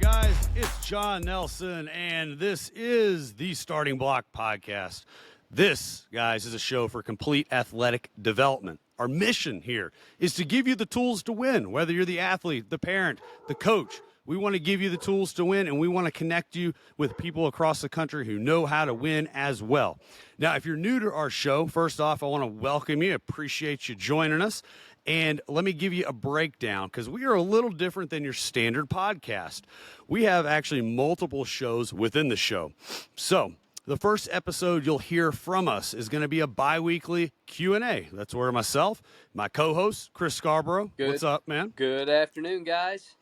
guys? It's John Nelson, and this is the Starting Block Podcast. This, guys, is a show for complete athletic development. Our mission here is to give you the tools to win, whether you're the athlete, the parent, the coach. We want to give you the tools to win, and we want to connect you with people across the country who know how to win as well. Now, if you're new to our show, first off, I want to welcome you. Appreciate you joining us. And let me give you a breakdown, because we are a little different than your standard podcast. We have actually multiple shows within the show. So the first episode you'll hear from us is going to be a bi-weekly Q&A. That's where myself, my co-host, Chris Scarborough. What's up, man? Good afternoon, guys.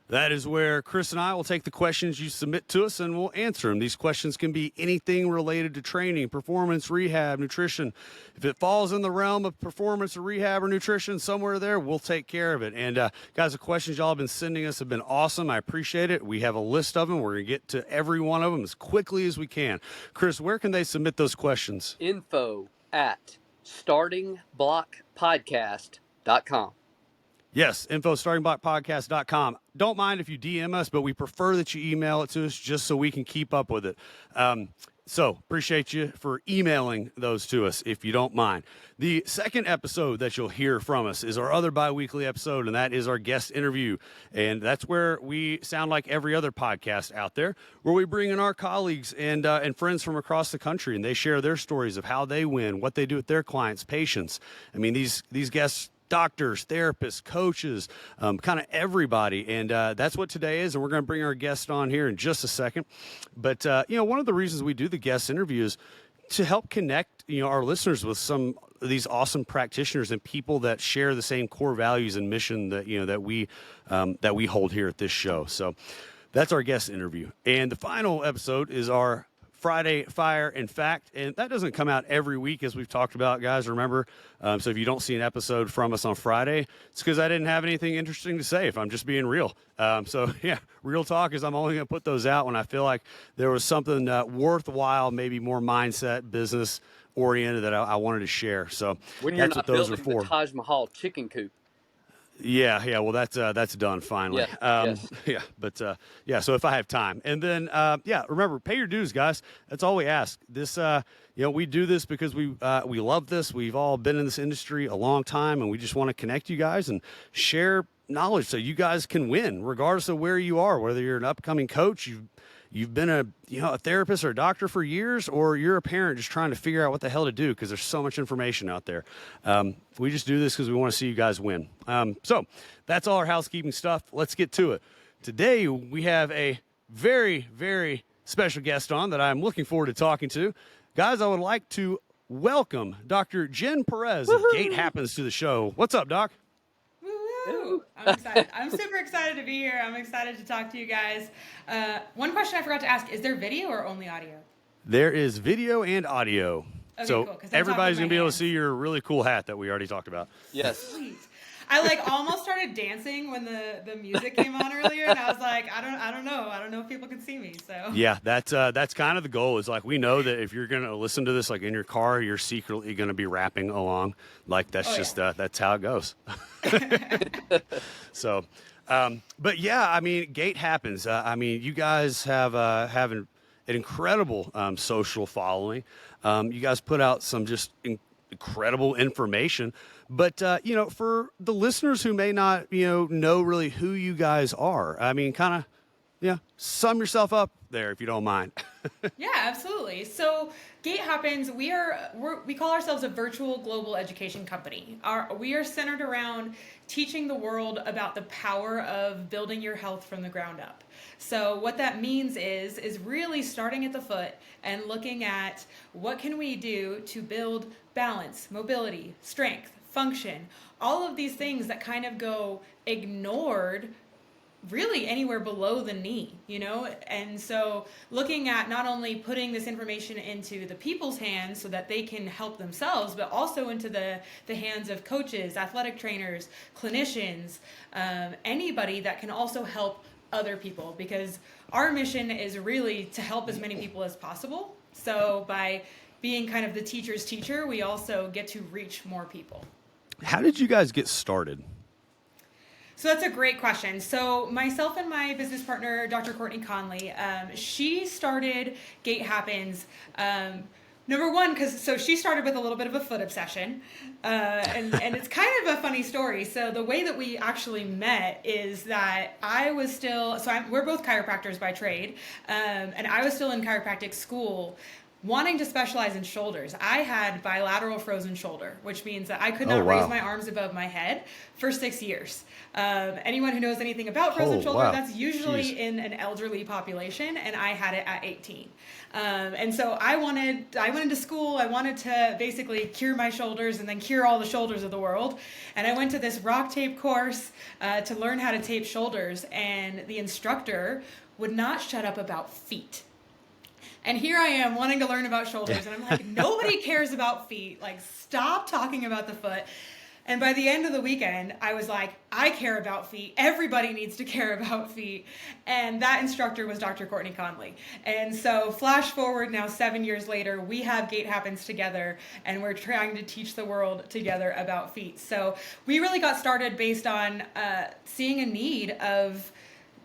That is where Chris and I will take the questions you submit to us and we'll answer them. These questions can be anything related to training, performance, rehab, nutrition. If it falls in the realm of performance or rehab or nutrition, somewhere there, we'll take care of it. And guys, the questions y'all have been sending us have been awesome. I appreciate it. We have a list of them. We're going to get to every one of them as quickly as we can. Chris, where can they submit those questions? info@startingblockpodcast.com. Yes, info@startingblockpodcast.com. Don't mind if you DM us, but we prefer that you email it to us just so we can keep up with it. So appreciate you for emailing those to us if you don't mind. The second episode that you'll hear from us is our other bi-weekly episode, and that is our guest interview. And that's where we sound like every other podcast out there, where we bring in our colleagues and friends from across the country, and they share their stories of how they win, what they do with their clients, patients. I mean, these guests, doctors, therapists, coaches, kind of everybody. And that's what today is. And we're going to bring our guest on here in just a second. But, one of the reasons we do the guest interview is to help connect, our listeners with some of these awesome practitioners and people that share the same core values and mission that, that we hold here at this show. So that's our guest interview. And the final episode is our Friday Fire and Fact, and that doesn't come out every week, as we've talked about, guys, remember? So if you don't see an episode from us on Friday, it's because I didn't have anything interesting to say, if I'm just being real. Real talk is I'm only going to put those out when I feel like there was something worthwhile, maybe more mindset, business oriented that I wanted to share. So when you're that's not what those building are for. the Taj Mahal chicken coop. Yeah. Well, that's done finally. Yes. So if I have time, and then remember, pay your dues, guys. That's all we ask. This, we do this because we love this. We've all been in this industry a long time, and we just want to connect you guys and share knowledge so you guys can win, regardless of where you are. Whether you're an upcoming coach, you've been a therapist or a doctor for years, or you're a parent just trying to figure out what the hell to do because there's so much information out there. We just do this because we want to see you guys win. So that's all our housekeeping stuff. Let's get to it. Today we have a very, very special guest on that I'm looking forward to talking to. Guys, I would like to welcome Dr. Jen Perez of Gait Happens to the show. What's up, Doc? Woo-hoo. I'm excited. I'm super excited to be here. I'm excited to talk to you guys. One question I forgot to ask, is there video or only audio? There is video and audio. Okay, so cool, everybody's going to be able to see your really cool hat that we already talked about. Yes. Sweet. I almost started dancing when the music came on earlier, and I was like, I don't know if people can see me. So yeah, that's kind of the goal. Is like we know that if you're going to listen to this like in your car, you're secretly going to be rapping along. Like that's that's how it goes. So, but yeah, I mean, Gait Happens. You guys have an incredible social following. You guys put out some just incredible information. But, for the listeners who may not, know really who you guys are, I mean, kind of, sum yourself up there if you don't mind. Yeah, absolutely. So Gait Happens, we call ourselves a virtual global education company. We are centered around teaching the world about the power of building your health from the ground up. So what that means is really starting at the foot and looking at what can we do to build balance, mobility, strength, function, all of these things that kind of go ignored really anywhere below the knee, And so looking at not only putting this information into the people's hands so that they can help themselves, but also into the hands of coaches, athletic trainers, clinicians, anybody that can also help other people, because our mission is really to help as many people as possible. So by being kind of the teacher's teacher, we also get to reach more people. How did you guys get started? So that's a great question. So myself and my business partner, Dr. Courtney Conley, she started Gait Happens. Number one, so she started with a little bit of a foot obsession, and it's kind of a funny story. So the way that we actually met is that we're both chiropractors by trade, and I was still in chiropractic school, wanting to specialize in shoulders. I had bilateral frozen shoulder, which means that I could not raise my arms above my head for 6 years. Anyone who knows anything about frozen shoulder, that's usually in an elderly population, and I had it at 18. And so I went into school. I wanted to basically cure my shoulders and then cure all the shoulders of the world. And I went to this rock tape course to learn how to tape shoulders, and the instructor would not shut up about feet. And here I am wanting to learn about shoulders, and I'm like, nobody cares about feet. Like, stop talking about the foot. And by the end of the weekend, I was like, I care about feet. Everybody needs to care about feet. And that instructor was Dr. Courtney Conley. And so flash forward now 7 years later, we have Gait Happens together, and we're trying to teach the world together about feet. So we really got started based on seeing a need of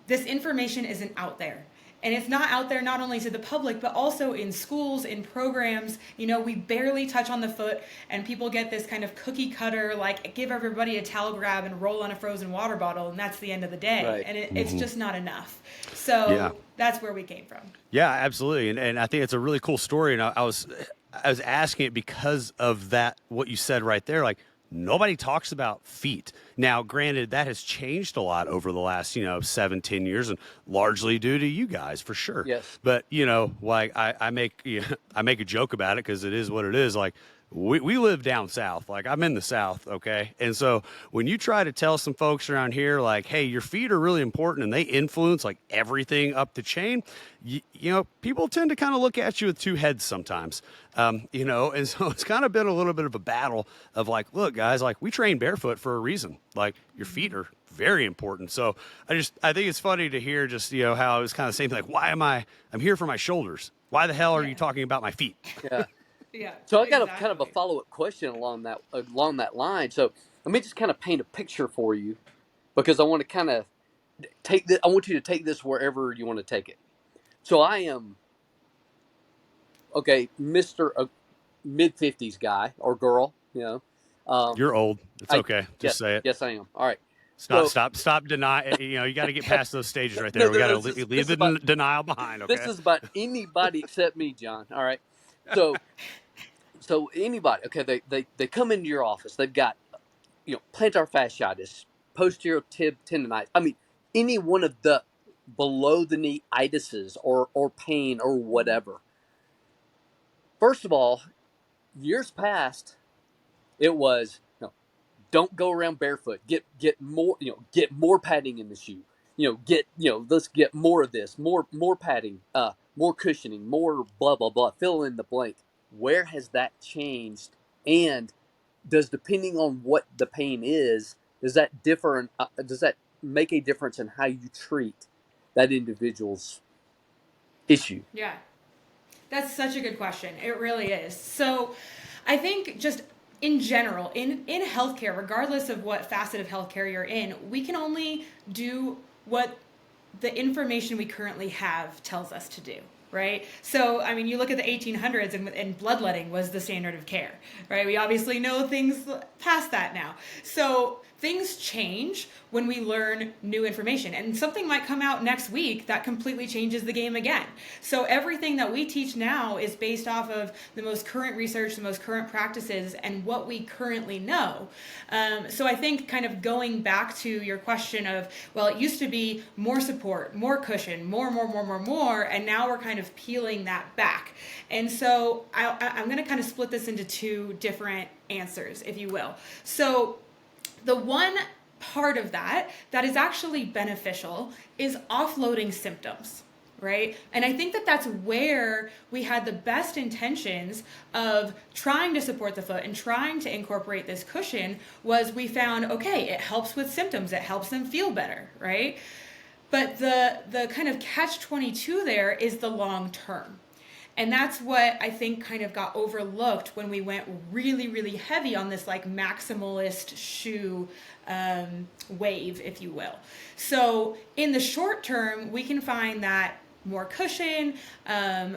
this information isn't out there. And it's not out there not only to the public, but also in schools, in programs. You know, we barely touch on the foot, and people get this kind of cookie cutter, like, give everybody a towel grab and roll on a frozen water bottle, and that's the end of the day. Right. And it's just not enough. So that's where we came from. Yeah, absolutely. And I think it's a really cool story. And I was asking it because of that, what you said right there, like, nobody talks about feet. Now, granted, that has changed a lot over the last, 7-10 years, and largely due to you guys, for sure. Yes. But, like I make a joke about it because it is what it is. Like, we live down south. Like, I'm in the South, okay? And so when you try to tell some folks around here, like, hey, your feet are really important and they influence, like, everything up the chain, people tend to kind of look at you with two heads sometimes, and so it's kind of been a little bit of a battle of, like, look, guys, like, we train barefoot for a reason. Like, your feet are very important. So I think it's funny to hear just, how it was kind of the same thing. Like, I'm here for my shoulders. Why the hell are you talking about my feet? Yeah. Yeah. So I got a kind of a follow-up question along that line. So let me just kind of paint a picture for you, because I want to kind of I want you to take this wherever you want to take it. So I am, Mr. Mid-50s guy or girl, You're old. It's okay. Just say it. Yes, I am. All right. Stop denying. You got to get past those stages right there. We got to leave the denial behind. Okay. This is about anybody except me, John. All right. So anybody, they come into your office. They've got, plantar fasciitis, posterior tib tendonitis. I mean, any one of the below the knee itises or pain or whatever. First of all, years past, it was, don't go around barefoot. Get more padding in the shoe. Let's get more of this, more padding, more cushioning, more blah blah blah. Fill in the blank. Where has that changed? And depending on what the pain is, does that differ? Does that make a difference in how you treat that individual's issue? Yeah, that's such a good question. It really is. So I think just in general, in healthcare, regardless of what facet of healthcare you're in, we can only do what the information we currently have tells us to do. Right? So, I mean, you look at the 1800s and bloodletting was the standard of care, right? We obviously know things past that now. So things change when we learn new information, and something might come out next week that completely changes the game again. So everything that we teach now is based off of the most current research, the most current practices, and what we currently know. So I think kind of going back to your question of, well, it used to be more support, more cushion, more, and now we're kind of peeling that back. And so I'm going to kind of split this into two different answers, if you will. So the one part of that is actually beneficial is offloading symptoms, right? And I think that that's where we had the best intentions of trying to support the foot and trying to incorporate this cushion was we found, okay, it helps with symptoms. It helps them feel better, right? But the kind of catch-22 there is the long term. And that's what I think kind of got overlooked when we went really, really heavy on this like maximalist shoe wave, if you will. So in the short term, we can find that more cushion,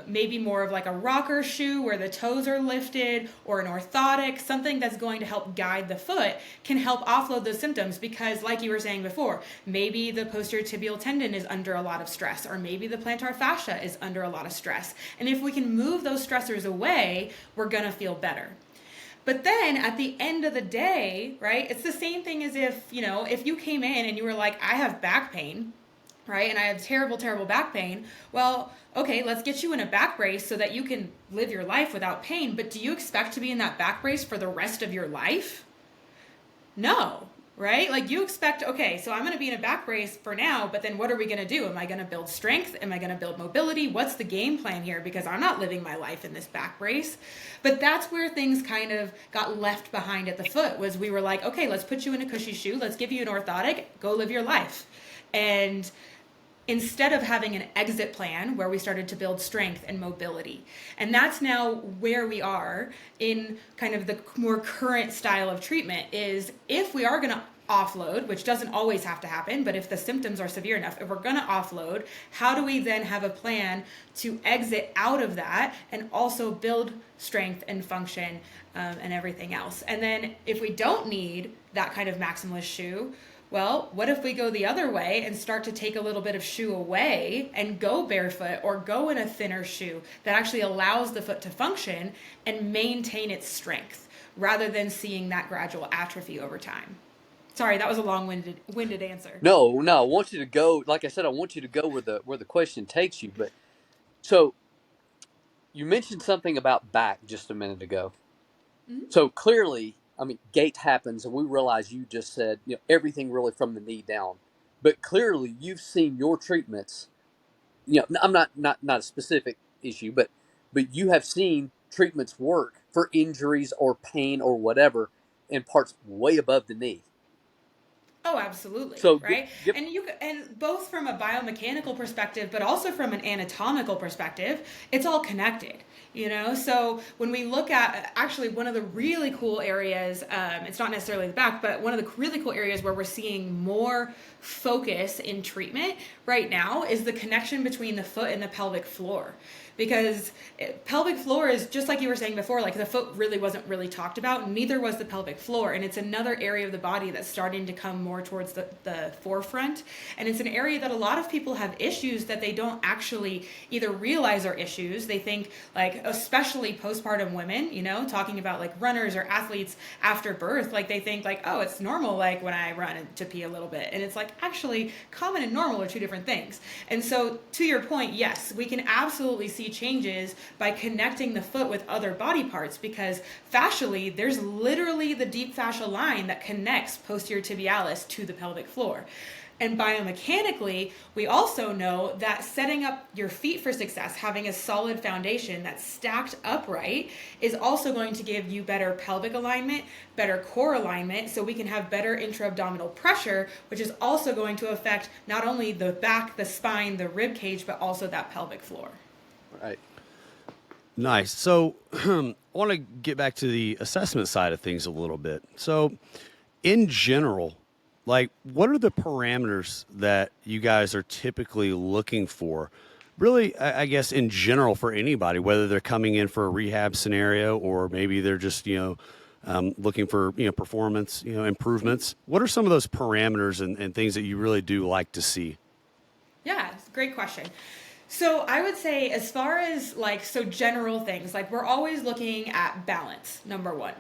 maybe more of like a rocker shoe where the toes are lifted, or an orthotic, something that's going to help guide the foot can help offload those symptoms, because like you were saying before, maybe the posterior tibial tendon is under a lot of stress, or maybe the plantar fascia is under a lot of stress. And if we can move those stressors away, we're gonna feel better. But then at the end of the day, right, it's the same thing as if, you know, if you came in and you were like, I have back pain, right? And I have terrible, terrible back pain. Well, okay, let's get you in a back brace so that you can live your life without pain. But do you expect to be in that back brace for the rest of your life? No, right? Like you expect, okay, so I'm going to be in a back brace for now, but then what are we going to do? Am I going to build strength? Am I going to build mobility? What's the game plan here? Because I'm not living my life in this back brace. But that's where things kind of got left behind at the foot, was we were like, okay, let's put you in a cushy shoe. Let's give you an orthotic. Go live your life. And instead of having an exit plan where we started to build strength and mobility. And that's now where we are in kind of the more current style of treatment, is if we are going to offload, which doesn't always have to happen, but if the symptoms are severe enough, if we're going to offload, how do we then have a plan to exit out of that and also build strength and function and everything else? And then if we don't need that kind of maximalist shoe, well, what if we go the other way and start to take a little bit of shoe away and go barefoot, or go in a thinner shoe that actually allows the foot to function and maintain its strength, rather than seeing that gradual atrophy over time? Sorry, that was a long-winded answer. No, I want you to go. Like I said, I want you to go where the question takes you. But so you mentioned something about back just a minute ago. Mm-hmm. So clearly, I mean, gait happens, and we realize you just said, you know, everything really from the knee down. But clearly, you've seen your treatments. You know, I'm not a specific issue, but you have seen treatments work for injuries or pain or whatever in parts way above the knee. Oh, absolutely, So right? And both from a biomechanical perspective, but also from an anatomical perspective, it's all connected, you know? So when we look at, actually, one of the really cool areas, it's not necessarily the back, but one of the really cool areas where we're seeing more focus in treatment right now is the connection between the foot and the pelvic floor. Because pelvic floor is, just like you were saying before, like the foot really wasn't really talked about, neither was the pelvic floor. And it's another area of the body that's starting to come more towards the forefront. And it's an area that a lot of people have issues that they don't actually either realize are issues. They think, like, especially postpartum women, you know, talking about like runners or athletes after birth, like they think like, oh, it's normal, like when I run to pee a little bit. And it's like, actually, common and normal are two different things. And so to your point, yes, we can absolutely see changes by connecting the foot with other body parts, because fascially, there's literally the deep fascial line that connects posterior tibialis to the pelvic floor. And biomechanically, we also know that setting up your feet for success, having a solid foundation that's stacked upright, is also going to give you better pelvic alignment, better core alignment, so we can have better intra-abdominal pressure, which is also going to affect not only the back, the spine, the rib cage, but also that pelvic floor. Right. Nice. So I want to get back to the assessment side of things a little bit. So in general, like, what are the parameters that you guys are typically looking for? Really, I guess in general for anybody, whether they're coming in for a rehab scenario or maybe they're just, looking for, performance, improvements. What are some of those parameters and things that you really do like to see? Yeah, it's a great question. So I would say, as far as general things, like, we're always looking at balance, number one.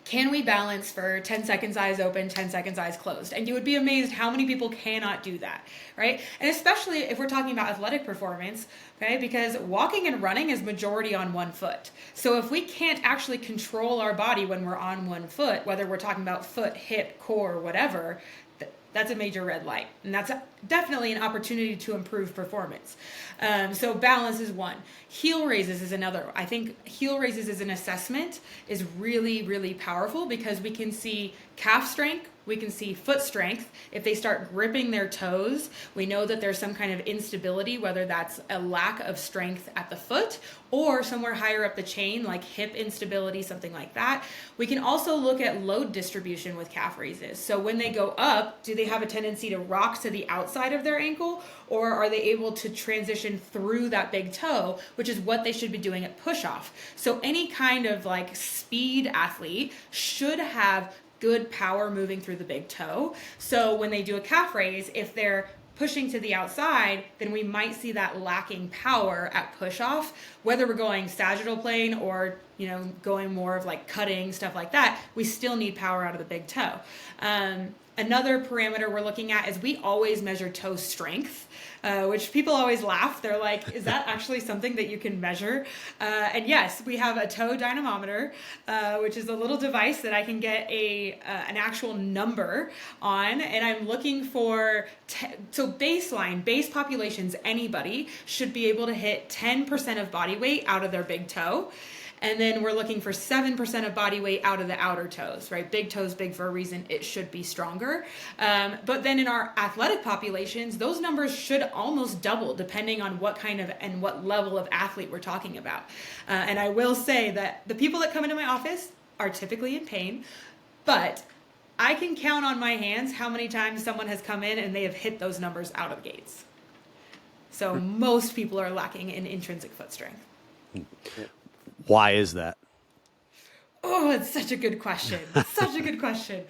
Can we balance for 10 seconds eyes open, 10 seconds eyes closed? And you would be amazed how many people cannot do that, right? And especially if we're talking about athletic performance, okay? Because walking and running is majority on one foot. So if we can't actually control our body when we're on one foot, whether we're talking about foot, hip, core, whatever, that's a major red light. And that's definitely an opportunity to improve performance. So balance is one. Heel raises is another. I think heel raises as an assessment is really, really powerful, because we can see calf strength, we can see foot strength. If they start gripping their toes, we know that there's some kind of instability, whether that's a lack of strength at the foot or somewhere higher up the chain, like hip instability, something like that. We can also look at load distribution with calf raises. So when they go up, do they have a tendency to rock to the outside of their ankle, or are they able to transition through that big toe, which is what they should be doing at push off. So any kind of like speed athlete should have good power moving through the big toe. So when they do a calf raise, if they're pushing to the outside, then we might see that lacking power at push off, whether we're going sagittal plane or, you know, going more of like cutting, stuff like that. We still need power out of the big toe. Another parameter we're looking at is we always measure toe strength, which people always laugh. They're like, is that actually something that you can measure? And yes, we have a toe dynamometer, which is a little device that I can get an actual number on. And I'm looking for, so baseline, base populations, anybody should be able to hit 10% of body weight out of their big toe. And then we're looking for 7% of body weight out of the outer toes, right? Big toes, big for a reason. It should be stronger. But then in our athletic populations, those numbers should almost double depending on what kind of and what level of athlete we're talking about. And I will say that the people that come into my office are typically in pain, but I can count on my hands how many times someone has come in and they have hit those numbers out of the gates. So most people are lacking in intrinsic foot strength. Why is that? Oh, it's such a good question. Such a good question.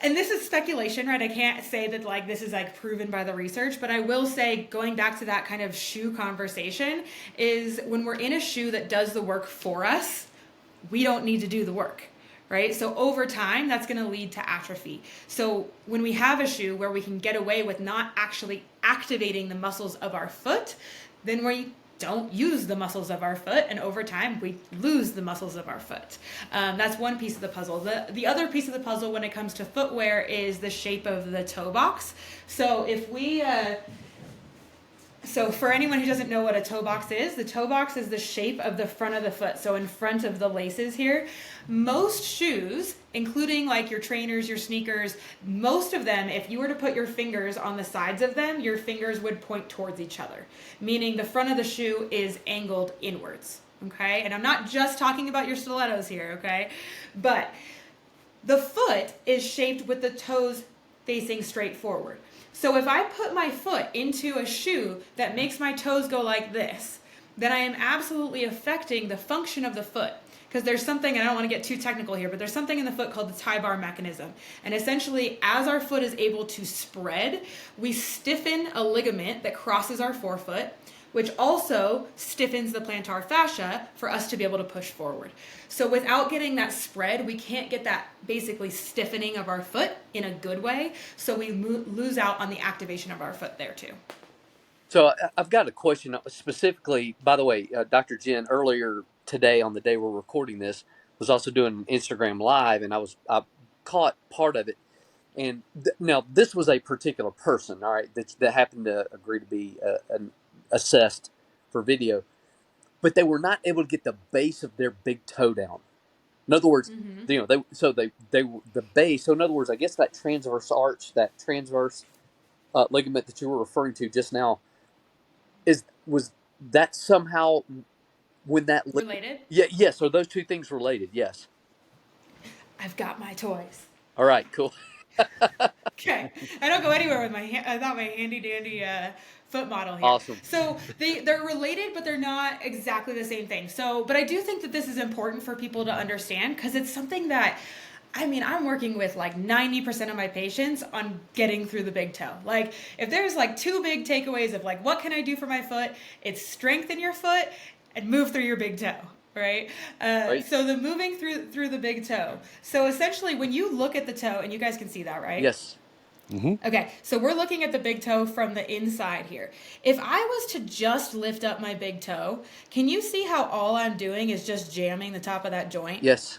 And this is speculation, right? I can't say that like this is like proven by the research, but I will say, going back to that kind of shoe conversation, is when we're in a shoe that does the work for us, we don't need to do the work, right? So over time, that's going to lead to atrophy. So when we have a shoe where we can get away with not actually activating the muscles of our foot, then we don't use the muscles of our foot, and over time we lose the muscles of our foot. That's one piece of the puzzle. The other piece of the puzzle when it comes to footwear is the shape of the toe box. So if we so for anyone who doesn't know what a toe box is, the toe box is the shape of the front of the foot, so in front of the laces here. Most shoes, including like your trainers, your sneakers, most of them, if you were to put your fingers on the sides of them, your fingers would point towards each other, meaning the front of the shoe is angled inwards, okay? And I'm not just talking about your stilettos here, okay? But the foot is shaped with the toes facing straight forward. So if I put my foot into a shoe that makes my toes go like this, then I am absolutely affecting the function of the foot. Because there's something, and I don't want to get too technical here, but there's something in the foot called the tie bar mechanism. And essentially, as our foot is able to spread, we stiffen a ligament that crosses our forefoot, which also stiffens the plantar fascia for us to be able to push forward. So without getting that spread, we can't get that basically stiffening of our foot in a good way. So we lose out on the activation of our foot there too. So I've got a question specifically, by the way, Dr. Jen, earlier today on the day we're recording this, was also doing an Instagram live, and I caught part of it. And now this was a particular person, all right, that happened to agree to be assessed for video, but they were not able to get the base of their big toe down. In other words, you know, the base. So in other words, I guess that transverse arch, that transverse ligament that you were referring to just now, was that somehow when that Related? Yes. Are those two things related? Yes. I've got my toys. All right. Cool. Okay, I don't go anywhere with my without my handy dandy foot model here. Awesome. So they're related, but they're not exactly the same thing. So, but I do think that this is important for people to understand, because it's something that, I mean, I'm working with like 90% of my patients on getting through the big toe. Like, if there's like two big takeaways of like, what can I do for my foot? It's strengthen your foot and move through your big toe. Right? Right. So the moving through the big toe. So essentially, when you look at the toe, and you guys can see that, right? Yes. Mm-hmm. Okay, so we're looking at the big toe from the inside here. If I was to just lift up my big toe, can you see how all I'm doing is just jamming the top of that joint? Yes.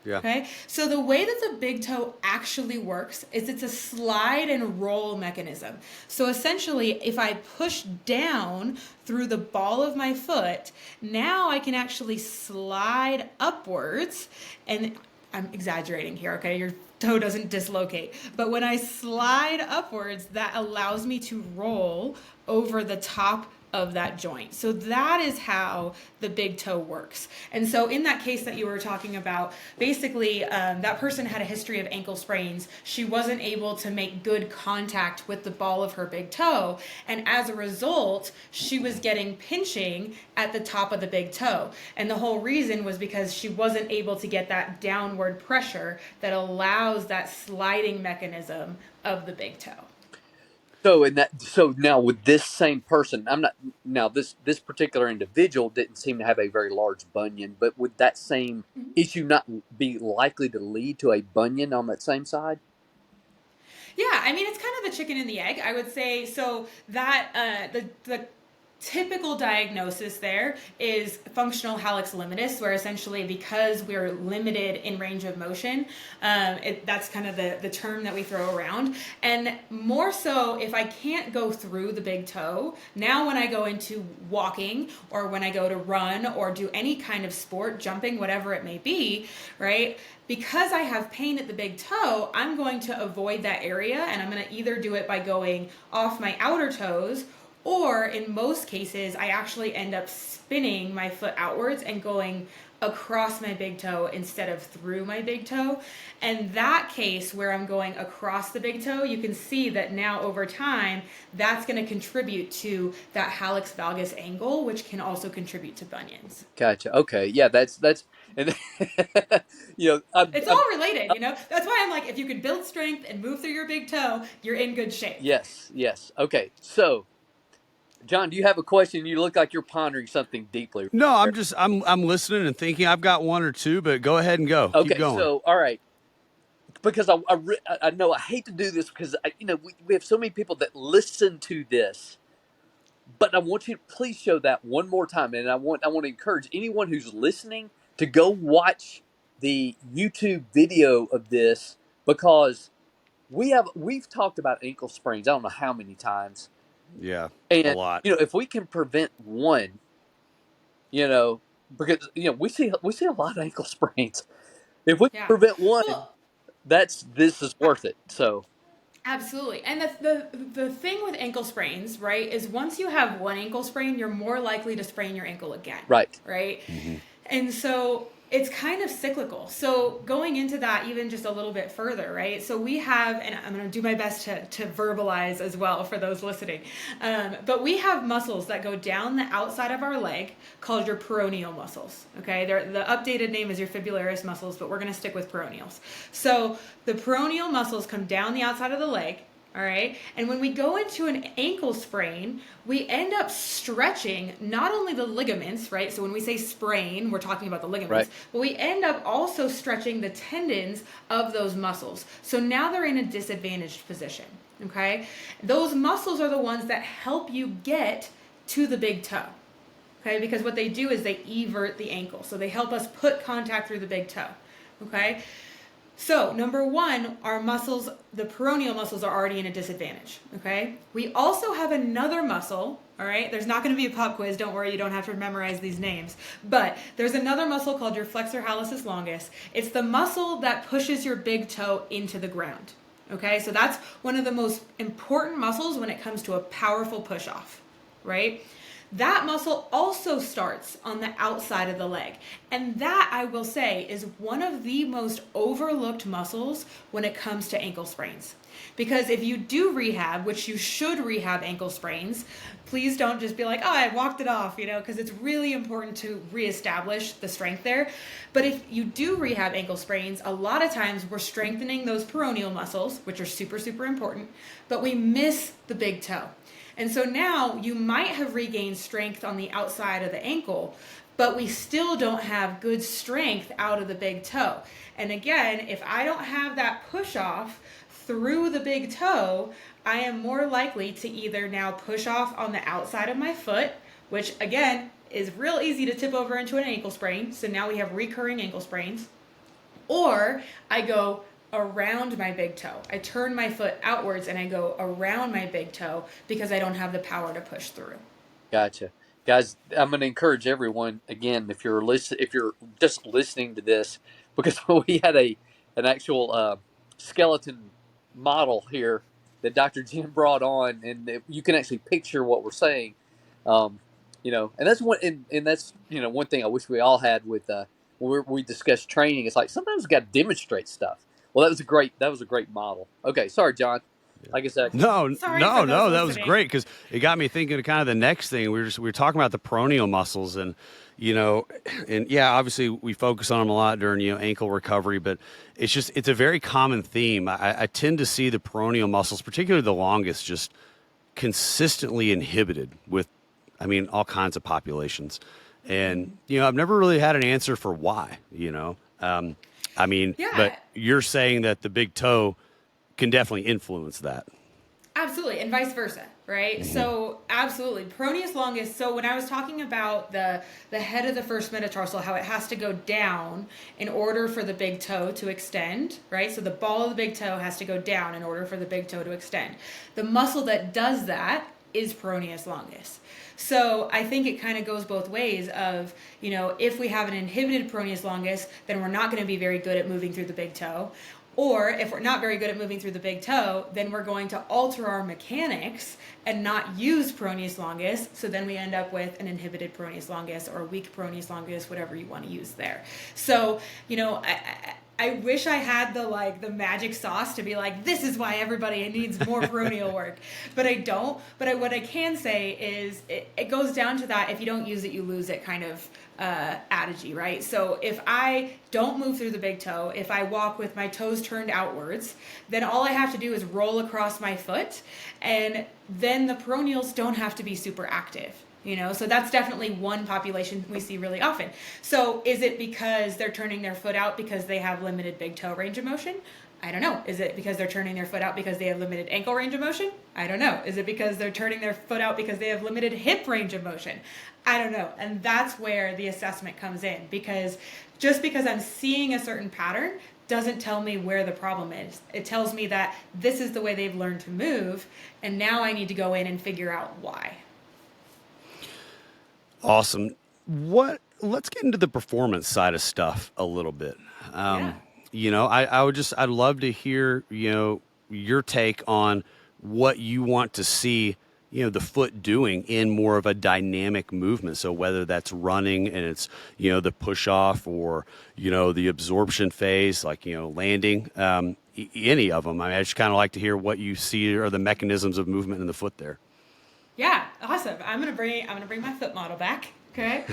Yeah. Okay, so the way that the big toe actually works is it's a slide and roll mechanism. So essentially, if I push down through the ball of my foot, now I can actually slide upwards, and I'm exaggerating here, okay? toe doesn't dislocate. But when I slide upwards, that allows me to roll over the top of that joint. So that is how the big toe works. And so in that case that you were talking about, basically that person had a history of ankle sprains. She wasn't able to make good contact with the ball of her big toe. And as a result, she was getting pinching at the top of the big toe. And the whole reason was because she wasn't able to get that downward pressure that allows that sliding mechanism of the big toe. So now with this same person, I'm not now this particular individual didn't seem to have a very large bunion, but would that same issue not be likely to lead to a bunion on that same side? Yeah, I mean it's kind of the chicken and the egg, I would say. So that the typical diagnosis there is functional hallux limitus, where essentially because we're limited in range of motion, that's kind of the term that we throw around. And more so, if I can't go through the big toe, now when I go into walking or when I go to run or do any kind of sport, jumping, whatever it may be, right? Because I have pain at the big toe, I'm going to avoid that area, and I'm going to either do it by going off my outer toes, or in most cases, I actually end up spinning my foot outwards and going across my big toe instead of through my big toe. And that case where I'm going across the big toe, you can see that now over time, that's going to contribute to that hallux valgus angle, which can also contribute to bunions. Gotcha. Okay. Yeah, that's and It's all related, you know? That's why I'm like, if you can build strength and move through your big toe, you're in good shape. yes. Okay. So, John, do you have a question? You look like you're pondering something deeply. No, I'm listening and thinking. I've got one or two, but go ahead and go. Keep Okay. going. So, all right. Because I know I hate to do this because we have so many people that listen to this, but I want you to please show that one more time, and I want to encourage anyone who's listening to go watch the YouTube video of this, because we've talked about ankle sprains I don't know how many times. Yeah, a And lot. if we can prevent one, because we see a lot of ankle sprains. If we can Yeah. prevent one, Well, this is worth it. So absolutely. And the thing with ankle sprains, right, is once you have one ankle sprain, you're more likely to sprain your ankle again. right. Right? And so it's kind of cyclical. So going into that even just a little bit further, right? So we have, and I'm going to do my best to verbalize as well for those listening, but we have muscles that go down the outside of our leg called your peroneal muscles, okay? The updated name is your fibularis muscles, but we're going to stick with peroneals. So the peroneal muscles come down the outside of the leg, all right? And when we go into an ankle sprain, we end up stretching not only the ligaments, right? So when we say sprain, we're talking about the ligaments, Right. but we end up also stretching the tendons of those muscles. So now they're in a disadvantaged position, okay? Those muscles are the ones that help you get to the big toe, okay? Because what they do is they evert the ankle. So they help us put contact through the big toe, okay? So, number one, our muscles, the peroneal muscles, are already in a disadvantage, okay? We also have another muscle, all right? There's not going to be a pop quiz, don't worry, you don't have to memorize these names. But there's another muscle called your flexor hallucis longus. It's the muscle that pushes your big toe into the ground, okay? So that's one of the most important muscles when it comes to a powerful push-off, right? That muscle also starts on the outside of the leg. And that, I will say, is one of the most overlooked muscles when it comes to ankle sprains. Because if you do rehab, which you should rehab ankle sprains, please don't just be like, oh, I walked it off, because it's really important to reestablish the strength there. But if you do rehab ankle sprains, a lot of times we're strengthening those peroneal muscles, which are super, super important, but we miss the big toe. And so now you might have regained strength on the outside of the ankle, but we still don't have good strength out of the big toe. And again, if I don't have that push off through the big toe, I am more likely to either now push off on the outside of my foot, which again is real easy to tip over into an ankle sprain. So now we have recurring ankle sprains. Or I go around my big toe. I turn my foot outwards and I go around my big toe because I don't have the power to push through. Gotcha. Guys, I'm going to encourage everyone again, if you're just listening to this, because we had an actual skeleton model here that Dr. Jim brought on, and you can actually picture what we're saying. And that's and that's one thing I wish we all had with when we discuss training. It's like sometimes we got to demonstrate stuff. Well, that was a great model. Okay, sorry, John. Like I said, No, Sorry for those that was listening. great because it got me thinking of kind of the next thing. We were talking about the peroneal muscles, and obviously we focus on them a lot during ankle recovery, but it's a very common theme. I tend to see the peroneal muscles, particularly the longest, just consistently inhibited with, all kinds of populations, and I've never really had an answer for why. But you're saying that the big toe can definitely influence that. Absolutely, and vice versa, right? So absolutely, peroneus longus. So when I was talking about the head of the first metatarsal, how it has to go down in order for the big toe to extend, right? So the ball of the big toe has to go down in order for the big toe to extend. The muscle that does that is peroneus longus. So I think it kind of goes both ways of, if we have an inhibited peroneus longus, then we're not going to be very good at moving through the big toe. Or if we're not very good at moving through the big toe, then we're going to alter our mechanics and not use peroneus longus. So then we end up with an inhibited peroneus longus or a weak peroneus longus, whatever you want to use there. So, I wish I had the magic sauce to be like, this is why everybody needs more peroneal work, but I don't. But what I can say is it goes down to that if you don't use it, you lose it kind of adage, right? So if I don't move through the big toe, if I walk with my toes turned outwards, then all I have to do is roll across my foot, and then the peroneals don't have to be super active. So that's definitely one population we see really often. So is it because they're turning their foot out because they have limited big toe range of motion? I don't know. Is it because they're turning their foot out because they have limited ankle range of motion? I don't know. Is it because they're turning their foot out because they have limited hip range of motion? I don't know. And that's where the assessment comes in, because just because I'm seeing a certain pattern doesn't tell me where the problem is. It tells me that this is the way they've learned to move, and now I need to go in and figure out why. Awesome. Let's get into the performance side of stuff a little bit. I'd love to hear, your take on what you want to see, the foot doing in more of a dynamic movement. So whether that's running and it's, the push off, or, the absorption phase, like, landing, any of them. I just kind of like to hear what you see are the mechanisms of movement in the foot there. Yeah, awesome. I'm gonna bring my foot model back. Okay.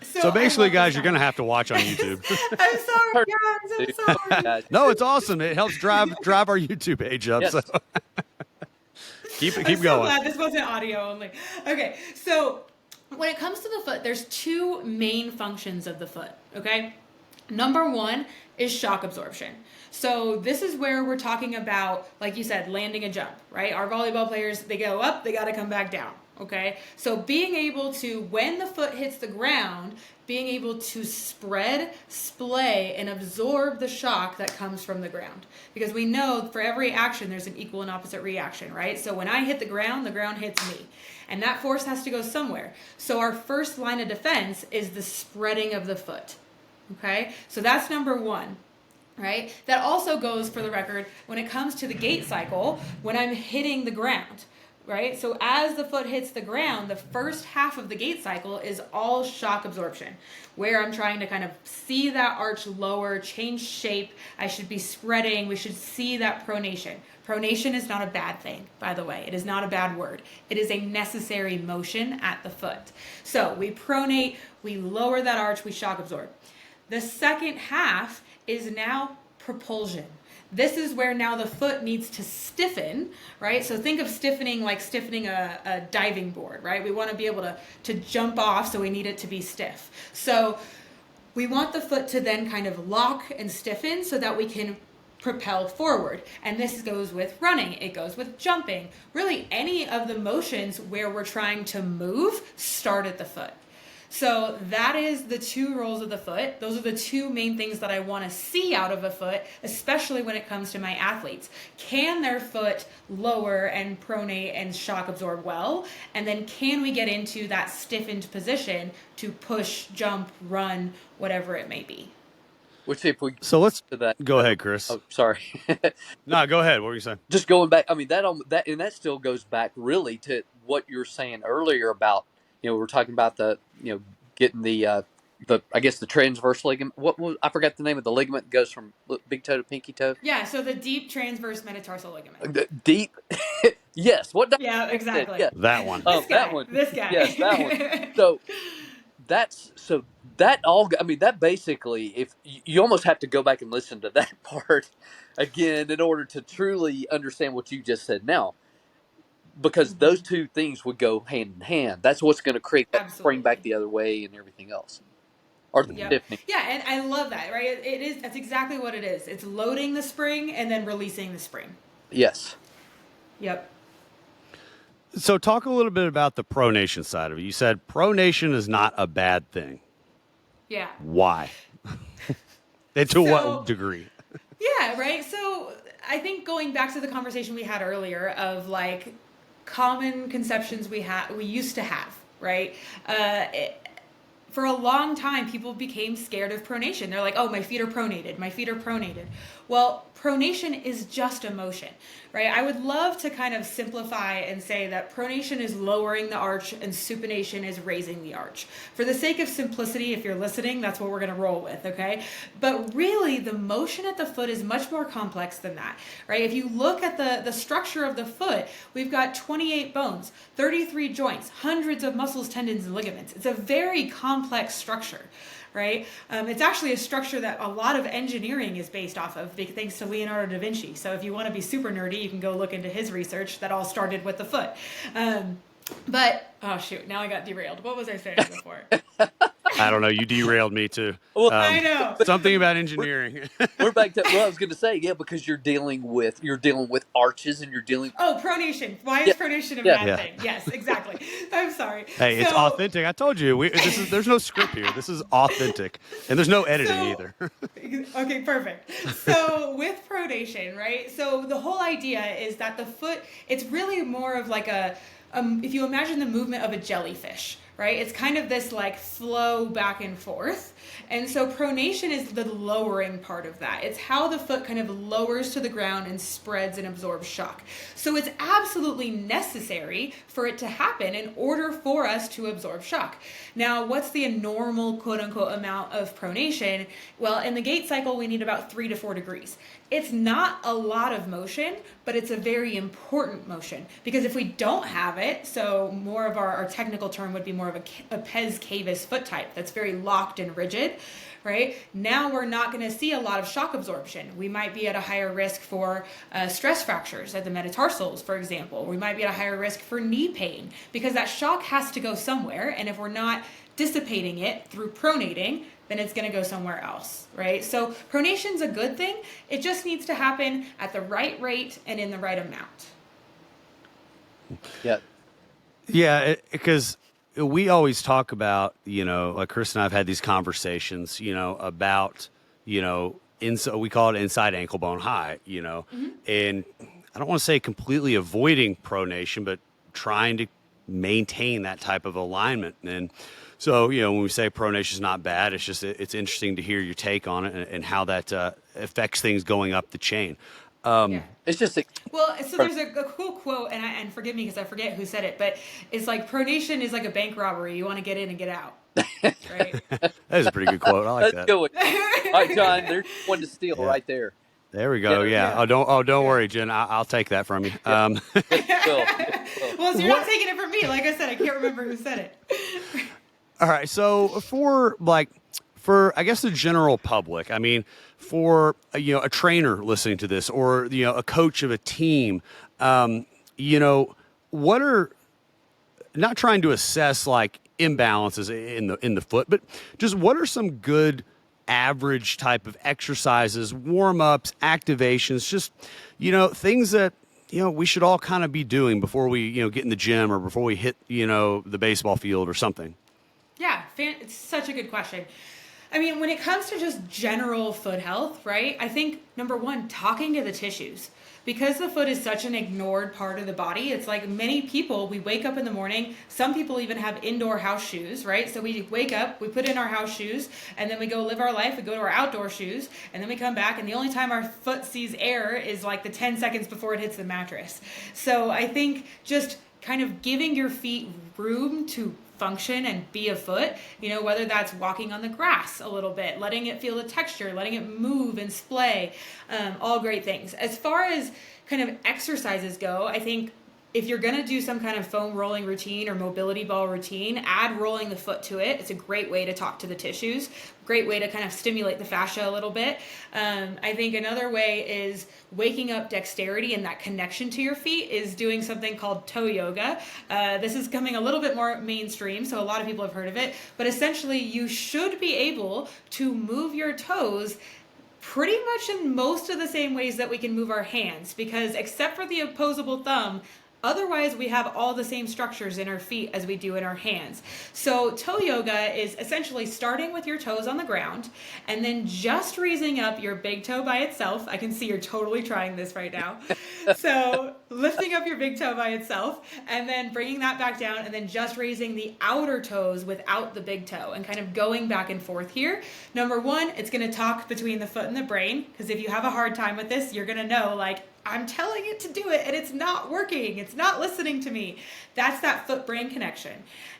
So basically, guys, you're gonna have to watch on YouTube. I'm sorry, guys. I'm sorry. No, it's awesome. It helps drive our YouTube page up. Yes. So keep I'm going. so glad this wasn't audio only. Okay, so when it comes to the foot, there's two main functions of the foot. Okay, number one is shock absorption. So this is where we're talking about, like you said, landing a jump, right? Our volleyball players, they go up, they got to come back down, okay? So being able to, when the foot hits the ground, being able to spread, splay, and absorb the shock that comes from the ground. Because we know for every action, there's an equal and opposite reaction, right? So when I hit the ground hits me. And that force has to go somewhere. So our first line of defense is the spreading of the foot, okay? So that's number one. Right? That also goes, for the record, when it comes to the gait cycle, when I'm hitting the ground, right? So as the foot hits the ground, the first half of the gait cycle is all shock absorption, where I'm trying to kind of see that arch lower, change shape. I should be spreading. We should see that pronation. Pronation is not a bad thing, by the way. It is not a bad word. It is a necessary motion at the foot. So we pronate, we lower that arch, we shock absorb. The second half is now propulsion. This is where now the foot needs to stiffen, right? So think of stiffening like stiffening a diving board, right? We want to be able to jump off, so we need it to be stiff. So we want the foot to then kind of lock and stiffen so that we can propel forward. And this goes with running. It goes with jumping. Really, any of the motions where we're trying to move start at the foot. So that is the two roles of the foot. Those are the two main things that I want to see out of a foot, especially when it comes to my athletes. Can their foot lower and pronate and shock absorb well? And then can we get into that stiffened position to push, jump, run, whatever it may be? Which if we So let's to that, go ahead, Chris. oh, sorry. No, go ahead. What were you saying? Just going back, I mean that still goes back really to what you were saying earlier about we're talking about getting the I guess the transverse ligament. What was I forgot the name of the ligament that goes from big toe to pinky toe. Yeah, so the deep transverse metatarsal ligament. Deep, yes. What? Yeah, exactly. Yeah, That one. that one. This guy. Yes, that one. So that all. I mean, that basically, if you almost have to go back and listen to that part again in order to truly understand what you just said now, because those two things would go hand in hand. That's what's going to create that spring back the other way and everything else, or the stiffening. Yeah, and I love that. Right, it is. That's exactly what it is. It's loading the spring and then releasing the spring. Yes. Yep. So talk a little bit about the pronation side of it. You said pronation is not a bad thing. Yeah. Why? And to what degree? Yeah, right. So I think going back to the conversation we had earlier of like common conceptions we used to have, right? For a long time, people became scared of pronation. They're like, oh, my feet are pronated. My feet are pronated. Well, pronation is just a motion, right? I would love to kind of simplify and say that pronation is lowering the arch and supination is raising the arch. For the sake of simplicity, if you're listening, that's what we're going to roll with, okay? But really, the motion at the foot is much more complex than that, right? If you look at the structure of the foot, we've got 28 bones, 33 joints, hundreds of muscles, tendons, and ligaments. It's a very complex structure. Right? It's actually a structure that a lot of engineering is based off of, thanks to Leonardo da Vinci. So if you want to be super nerdy, you can go look into his research that all started with the foot. But, oh shoot, now I got derailed. What was I saying before? I don't know. You derailed me too. Well, I know. Something about engineering. We're back to what I was going to say. Yeah, because you're dealing with arches and you're dealing. Oh, pronation. Why is pronation a bad thing? Yes, exactly. I'm sorry. Hey, it's authentic. I told you. There's no script here. This is authentic, and there's no editing either. Okay, perfect. So with pronation, right? So the whole idea is that the foot, it's really more of like if you imagine the movement of a jellyfish, right? It's kind of this like flow back and forth. And so pronation is the lowering part of that. It's how the foot kind of lowers to the ground and spreads and absorbs shock. So it's absolutely necessary for it to happen in order for us to absorb shock. Now, what's the normal quote unquote amount of pronation? Well, in the gait cycle, we need about 3 to 4 degrees. It's not a lot of motion, but it's a very important motion because if we don't have it, so more of our technical term would be more of a pes cavus foot type that's very locked and rigid, right? Now we're not going to see a lot of shock absorption. We might be at a higher risk for stress fractures at the metatarsals, for example. We might be at a higher risk for knee pain because that shock has to go somewhere, and if we're not dissipating it through pronating, then it's going to go somewhere else, right? So pronation's a good thing. It just needs to happen at the right rate and in the right amount. Yeah. Yeah, because we always talk about, like Chris and I have had these conversations, about, we call it inside ankle bone high, and I don't want to say completely avoiding pronation, but trying to maintain that type of alignment. And so, when we say pronation is not bad, it's just, it's interesting to hear your take on it and how that affects things going up the chain. It's just well, so there's a cool quote, and forgive me because I forget who said it, but it's like pronation is like a bank robbery. You want to get in and get out, right? That is a pretty good quote. I like that. All right, John, there's one to steal right there. There we go. Yeah. Don't worry, Jen. I'll take that from you. Well, so you're not taking it from me. Like I said, I can't remember who said it. All right. So for I guess the general public, I mean, for a trainer listening to this, or a coach of a team, what are, not trying to assess like imbalances in the foot, but just what are some good average type of exercises, warm-ups, activations, just things that we should all kind of be doing before we get in the gym or before we hit the baseball field or something. Yeah, it's such a good question. I mean, when it comes to just general foot health, right? I think number one, talking to the tissues. Because the foot is such an ignored part of the body, it's like many people, we wake up in the morning, some people even have indoor house shoes, right? So we wake up, we put in our house shoes, and then we go live our life, we go to our outdoor shoes, and then we come back, and the only time our foot sees air is like the 10 seconds before it hits the mattress. So I think just kind of giving your feet room to function and be a foot, whether that's walking on the grass a little bit, letting it feel the texture, letting it move and splay, all great things. As far as kind of exercises go, I think if you're going to do some kind of foam rolling routine or mobility ball routine, add rolling the foot to it. It's a great way to talk to the tissues, great way to kind of stimulate the fascia a little bit. I think another way is waking up dexterity and that connection to your feet is doing something called toe yoga. This is coming a little bit more mainstream, so a lot of people have heard of it, but essentially you should be able to move your toes pretty much in most of the same ways that we can move our hands, because except for the opposable thumb, otherwise, we have all the same structures in our feet as we do in our hands. So toe yoga is essentially starting with your toes on the ground and then just raising up your big toe by itself. I can see you're totally trying this right now. So lifting up your big toe by itself and then bringing that back down and then just raising the outer toes without the big toe and kind of going back and forth here. Number one, it's going to talk between the foot and the brain, because if you have a hard time with this, you're going to know, like, I'm telling it to do it and it's not working. It's not listening to me. That's that foot-brain connection.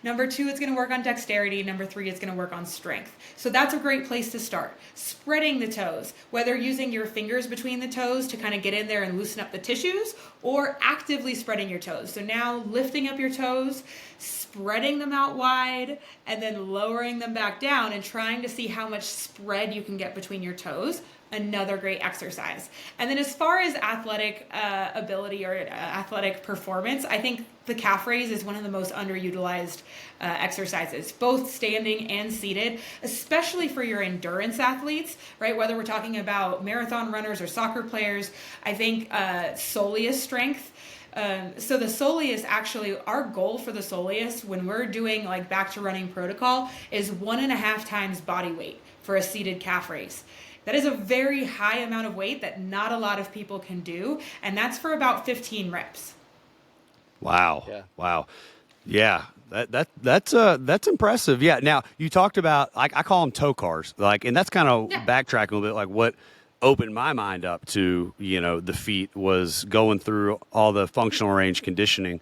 Number two, it's going to work on dexterity. Number three, it's going to work on strength. So that's a great place to start. Spreading the toes, whether using your fingers between the toes to kind of get in there and loosen up the tissues, or actively spreading your toes. So now lifting up your toes, spreading them out wide, and then lowering them back down and trying to see how much spread you can get between your toes. Another great exercise. And then as far as athletic ability or athletic performance, I think the calf raise is one of the most underutilized exercises, both standing and seated, especially for your endurance athletes, right? Whether we're talking about marathon runners or soccer players, I think soleus strength. So the soleus, actually, our goal for the soleus when we're doing like back to running protocol is 1.5 times body weight for a seated calf raise. That is a very high amount of weight that not a lot of people can do, and that's for about 15 reps. Wow. Yeah. Wow. Yeah. That's impressive. Yeah. Now you talked about, like, I call them toe cars, like, and that's kind of backtracking a little bit. Like, what opened my mind up to, the feet was going through all the functional range conditioning,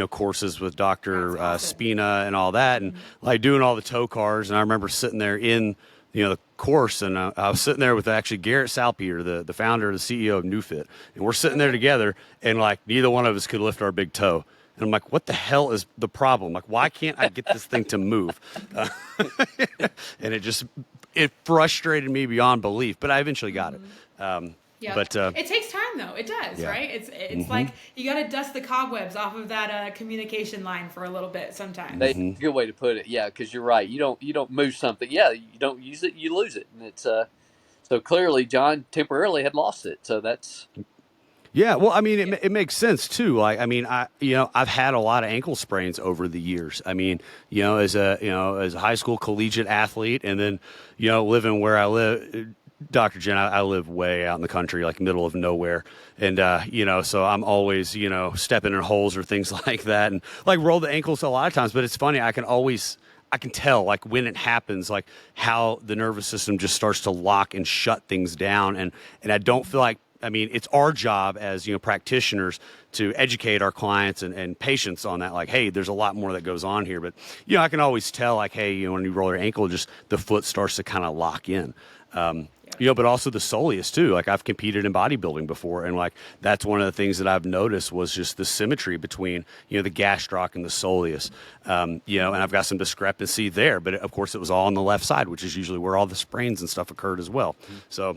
courses with Dr. Spina and all that. And like doing all the toe cars. And I remember sitting there in, the course, and I was sitting there with actually Garrett Salpeter, the founder, the CEO of NewFit, and we're sitting there together, and like neither one of us could lift our big toe. And I'm like, what the hell is the problem? Like, why can't I get this thing to move? And it frustrated me beyond belief, but I eventually got it. Yeah, but it takes time though. It does, right? It's like you got to dust the cobwebs off of that communication line for a little bit sometimes. That's a good way to put it. Yeah, because you're right. You don't move something. Yeah, you don't use it, you lose it, and it's so clearly John temporarily had lost it. So that's. Yeah, well, I mean, it makes sense too. Like, I mean, I've had a lot of ankle sprains over the years. I mean, as a high school collegiate athlete, and then, living where I live, Dr. Jen, I live way out in the country, like middle of nowhere. And, so I'm always, stepping in holes or things like that, and like roll the ankles a lot of times. But it's funny, I can tell, like, when it happens, like how the nervous system just starts to lock and shut things down. And I don't feel like, I mean, it's our job as, practitioners to educate our clients and patients on that. Like, hey, there's a lot more that goes on here. But, I can always tell, like, hey, when you roll your ankle, just the foot starts to kind of lock in. But also the soleus too. Like, I've competed in bodybuilding before, and like that's one of the things that I've noticed was just the symmetry between the gastroc and the soleus. And I've got some discrepancy there, but of course it was all on the left side, which is usually where all the sprains and stuff occurred as well. So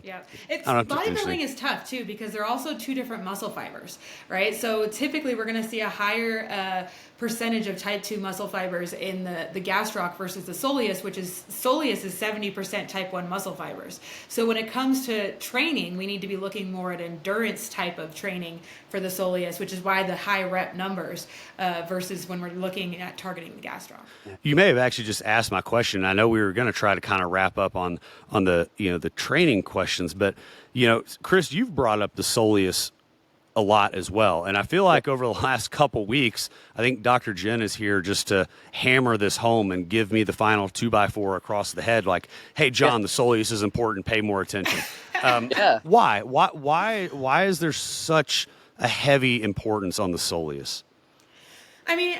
bodybuilding is tough too, because they're also two different muscle fibers, right? So typically we're going to see a higher percentage of type 2 muscle fibers in the gastroc versus the soleus, which is 70% type 1 muscle fibers. So when it comes to training, we need to be looking more at endurance type of training for the soleus, which is why the high rep numbers versus when we're looking at targeting the gastroc. You may have actually just asked my question. I know we were going to try to kind of wrap up on the the training questions, but Chris, you've brought up the soleus a lot as well, and I feel like over the last couple weeks, I think Dr. Jen is here just to hammer this home and give me the final 2x4 across the head. Like, hey, John, the soleus is important. Pay more attention. Why is there such a heavy importance on the soleus? I mean,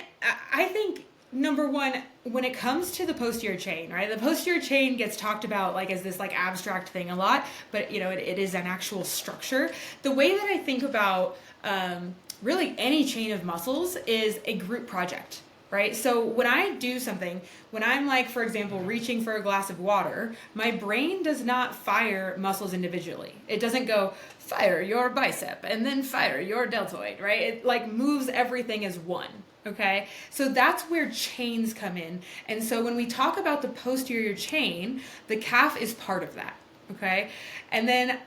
I think number one, when it comes to the posterior chain, right? The posterior chain gets talked about like as this like abstract thing a lot, but it is an actual structure. The way that I think about really any chain of muscles is a group project, right? So when I do something, when I'm like, for example, reaching for a glass of water, my brain does not fire muscles individually. It doesn't go fire your bicep and then fire your deltoid, right? It like moves everything as one. Okay, so that's where chains come in. And so when we talk about the posterior chain, the calf is part of that. Okay, and then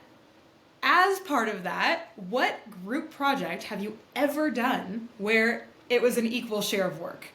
as part of that, what group project have you ever done where it was an equal share of work?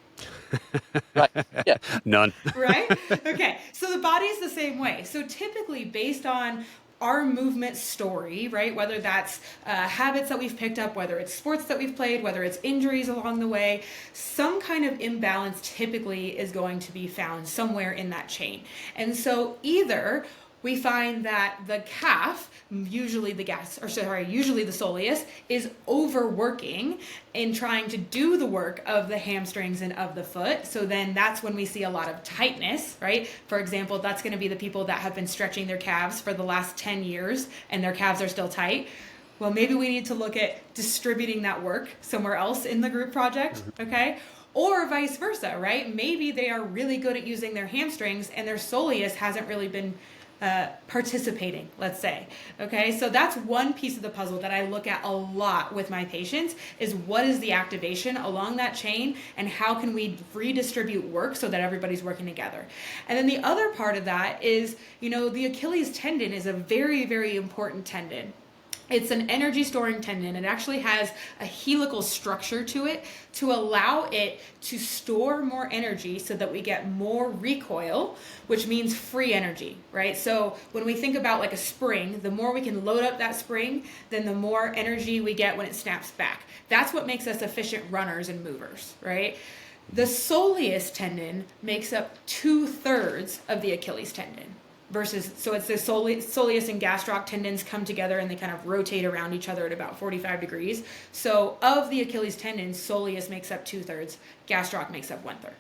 Right. Yeah. None. Right? Okay, so the body is the same way. So typically based on our movement story, right? Whether that's habits that we've picked up, whether it's sports that we've played, whether it's injuries along the way, some kind of imbalance typically is going to be found somewhere in that chain. And so either we find that the calf, usually the soleus, is overworking in trying to do the work of the hamstrings and of the foot. So then that's when we see a lot of tightness, right? For example, that's going to be the people that have been stretching their calves for the last 10 years and their calves are still tight. Well, maybe we need to look at distributing that work somewhere else in the group project, okay? Or vice versa, right? Maybe they are really good at using their hamstrings and their soleus hasn't really been participating, let's say. Okay, so that's one piece of the puzzle that I look at a lot with my patients is what is the activation along that chain and how can we redistribute work so that everybody's working together. And then the other part of that is, the Achilles tendon is a very, very important tendon. It's an energy storing tendon. It actually has a helical structure to it to allow it to store more energy so that we get more recoil, which means free energy, right? So when we think about like a spring, the more we can load up that spring, then the more energy we get when it snaps back. That's what makes us efficient runners and movers, right? The soleus tendon makes up 2/3 of the Achilles tendon. So it's the soleus and gastroc tendons come together and they kind of rotate around each other at about 45 degrees. So of the Achilles tendon, soleus makes up 2/3, gastroc makes up 1/3.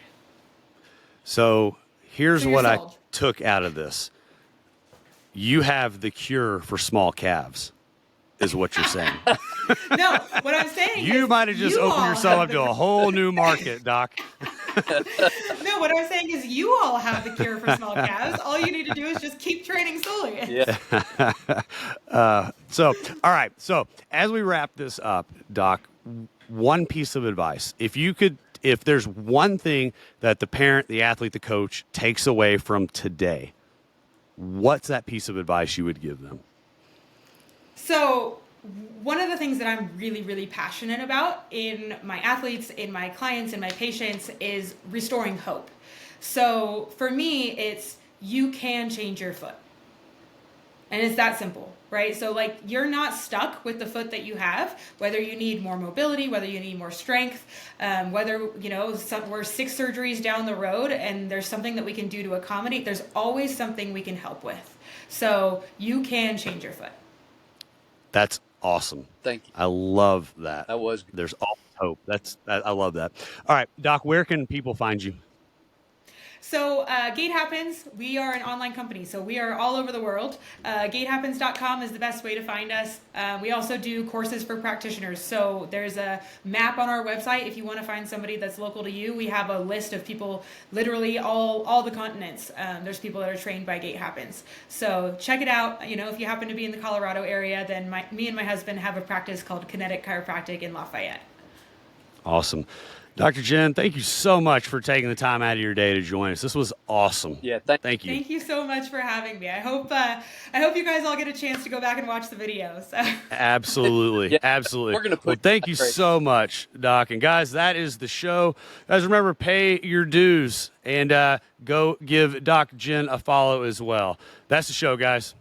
So here's what I sold. took out of this. You have the cure for small calves, is what you're saying. No, what I'm saying You is might have just opened yourself up to a whole new market, Doc. No, what I'm saying is you all have the cure for small calves. All you need to do is just keep training soleus. Yeah. All right. So as we wrap this up, Doc, one piece of advice. If there's one thing that the parent, the athlete, the coach takes away from today, what's that piece of advice you would give them? So one of the things that I'm really, really passionate about in my athletes, in my clients, in my patients is restoring hope. So for me, it's you can change your foot. And it's that simple, right? So like you're not stuck with the foot that you have, whether you need more mobility, whether you need more strength, whether, we're 6 surgeries down the road and there's something that we can do to accommodate, there's always something we can help with. So you can change your foot. That's awesome. Thank you. I love that. That was good. There's always hope. I love that. All right, Doc, where can people find you? So Gait Happens, we are an online company, so we are all over the world. GaitHappens.com is the best way to find us. We also do courses for practitioners, so there's a map on our website. If you want to find somebody that's local to you, we have a list of people, literally all the continents. There's people that are trained by Gait Happens. So check it out. If you happen to be in the Colorado area, then me and my husband have a practice called Kinetic Chiropractic in Lafayette. Awesome. Dr. Jen, thank you so much for taking the time out of your day to join us. This was awesome. Yeah, thank you. Thank you so much for having me. I hope you guys all get a chance to go back and watch the videos. Absolutely. Yeah, Absolutely. we're gonna put Well, thank you so much, Doc. And guys, that is the show. Guys, remember, pay your dues and go give Doc Jen a follow as well. That's the show, guys.